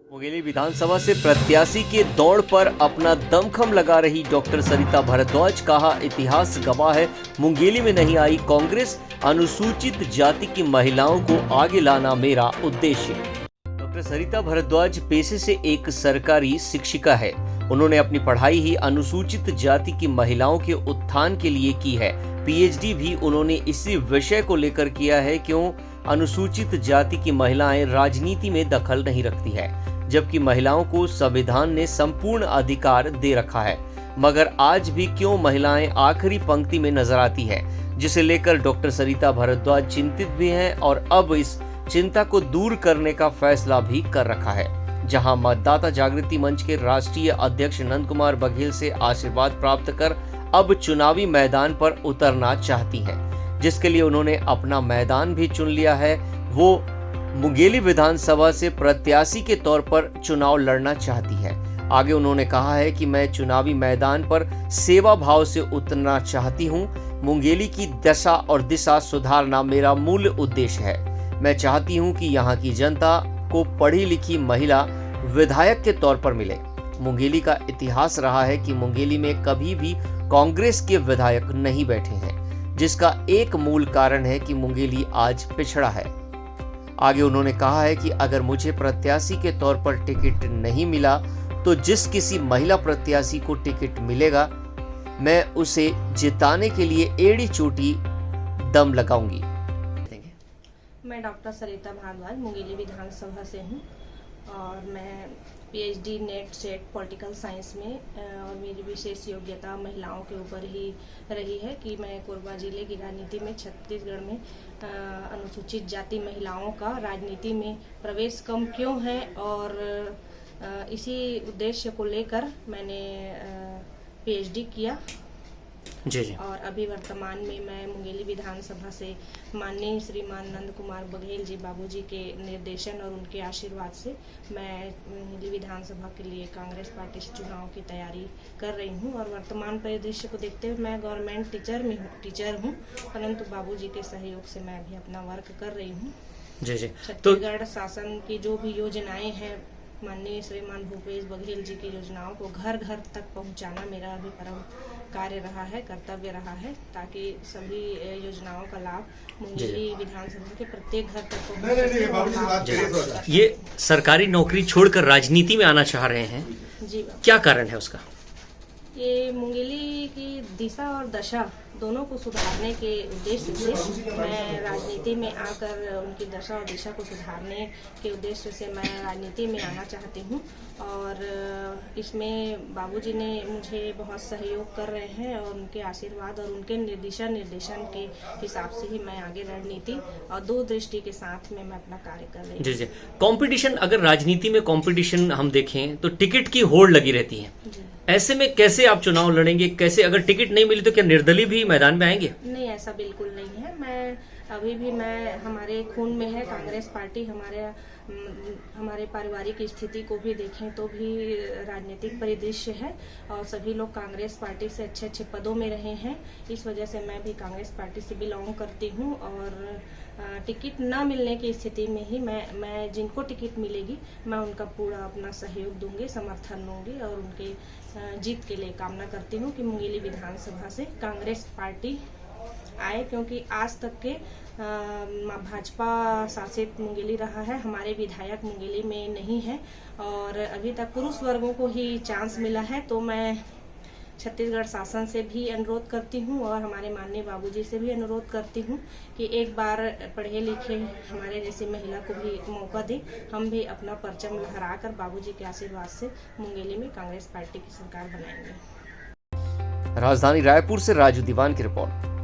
मुंगेली विधानसभा से प्रत्याशी के दौड़ पर अपना दमखम लगा रही डॉक्टर सरिता भारद्वाज, कहा इतिहास गवाह है मुंगेली में नहीं आई कांग्रेस, अनुसूचित जाति की महिलाओं को आगे लाना मेरा उद्देश्य। डॉक्टर सरिता भारद्वाज पेशे से एक सरकारी शिक्षिका है। उन्होंने अपनी पढ़ाई ही अनुसूचित जाति की महिलाओं के उत्थान के लिए की है। पीएचडी भी उन्होंने इसी विषय को लेकर किया है, क्यों अनुसूचित जाति की महिलाएं राजनीति में दखल नहीं रखती है, जबकि महिलाओं को संविधान ने संपूर्ण अधिकार दे रखा है, मगर आज भी क्यों महिलाएं आखिरी पंक्ति में नजर आती है, जिसे लेकर डॉक्टर सरिता भारद्वाज चिंतित भी हैं और अब इस चिंता को दूर करने का फैसला भी कर रखा है। जहां मतदाता जागृति मंच के राष्ट्रीय अध्यक्ष नंद कुमार बघेल से आशीर्वाद प्राप्त कर अब चुनावी मैदान पर उतरना चाहती हैं, जिसके लिए उन्होंने अपना मैदान भी चुन लिया है। वो मुंगेली विधानसभा से प्रत्याशी के तौर पर चुनाव लड़ना चाहती है। आगे उन्होंने कहा है कि मैं चुनावी मैदान पर सेवा भाव से उतरना चाहती हूं। मुंगेली की दशा और दिशा सुधारना मेरा मूल उद्देश्य है। मैं चाहती हूं कि यहां की जनता को पढ़ी लिखी महिला विधायक के तौर पर मिले। मुंगेली का इतिहास रहा है कि मुंगेली में कभी भी कांग्रेस के विधायक नहीं बैठे हैं, जिसका एक मूल कारण है कि मुंगेली आज पिछड़ा है। आगे उन्होंने कहा है कि अगर मुझे प्रत्याशी के तौर पर टिकट नहीं मिला तो जिस किसी महिला प्रत्याशी को टिकट मिलेगा मैं उसे जिताने के लिए एड़ी चोटी दम लगाऊंगी। मैं डॉक्टर सरिता भारद्वाज मुंगेली विधानसभा से हूँ और मैं PhD net set political science में और मेरी विशेष योग्यता महिलाओं के ऊपर ही रही है कि मैं कोरबा जिले की राजनीति में छत्तीसगढ़ में अनुसूचित जाति महिलाओं का राजनीति में प्रवेश कम क्यों है और इसी उद्देश्य को लेकर मैंने पीएचडी किया। जी। और अभी वर्तमान में मैं मुंगेली विधानसभा से माननीय श्रीमान नंद कुमार बघेल जी बाबूजी के निर्देशन और उनके आशीर्वाद से मैं मुंगेली विधानसभा के लिए कांग्रेस पार्टी से चुनाव की तैयारी कर रही हूं और वर्तमान परिदृश्य को देखते हुए मैं गवर्नमेंट टीचर हूं, परंतु बाबूजी के सहयोग से मैं भी अपना वर्क कर रही हूँ। जी। छत्तीसगढ़ शासन की जो भी योजनाएं हैं, माननीय श्रीमान भूपेश बघेल जी की योजनाओं को घर घर तक पहुंचाना मेरा अभी परम कार्य रहा है, कर्तव्य रहा है, ताकि सभी योजनाओं का लाभ मुंगेली विधानसभा के प्रत्येक घर तक पहुंचे। ये सरकारी नौकरी छोड़कर राजनीति में आना चाह रहे हैं जी, क्या कारण है उसका? ये मुंगेली की दिशा और दशा दोनों को सुधारने के उद्देश्य से मैं राजनीति में आकर उनकी दशा और दिशा को सुधारने के उद्देश्य से मैं राजनीति में आना चाहती हूँ और इसमें बाबूजी ने मुझे बहुत सहयोग कर रहे हैं और उनके आशीर्वाद और उनके निर्देशन के हिसाब से ही मैं आगे रणनीति और दूरदृष्टि के साथ में मैं अपना कार्य कर रही हूँ। जी। कंपटीशन, अगर राजनीति में कंपटीशन हम देखें तो टिकट की होड़ लगी रहती है, ऐसे में कैसे आप चुनाव लड़ेंगे? कैसे, अगर टिकट नहीं मिली तो क्या निर्दलीय भी मैदान में आएंगे? नहीं, ऐसा बिल्कुल नहीं है। मैं हमारे खून में है कांग्रेस पार्टी। हमारे पारिवारिक स्थिति को भी देखें तो भी राजनीतिक परिदृश्य है और सभी लोग कांग्रेस पार्टी से अच्छे पदों में रहे हैं। इस वजह से मैं भी कांग्रेस पार्टी से बिलोंग करती हूं और टिकट न मिलने की स्थिति में ही मैं जिनको टिकट मिलेगी मैं उनका पूरा अपना सहयोग दूंगी, समर्थन दूंगी और उनके जीत के लिए कामना करती हूं कि मुंगेली विधानसभा से कांग्रेस पार्टी आए, क्योंकि आज तक के भाजपा शासित मुंगेली रहा है, हमारे विधायक मुंगेली में नहीं है और अभी तक पुरुष वर्गों को ही चांस मिला है। तो मैं छत्तीसगढ़ शासन से भी अनुरोध करती हूँ और हमारे माननीय बाबूजी से भी अनुरोध करती हूँ कि एक बार पढ़े लिखे हमारे जैसी महिला को भी मौका दें, हम भी अपना परचम लहराकर बाबूजी के आशीर्वाद से मुंगेली में कांग्रेस पार्टी की सरकार बनाएंगे। राजधानी रायपुर से राजू दीवान की रिपोर्ट।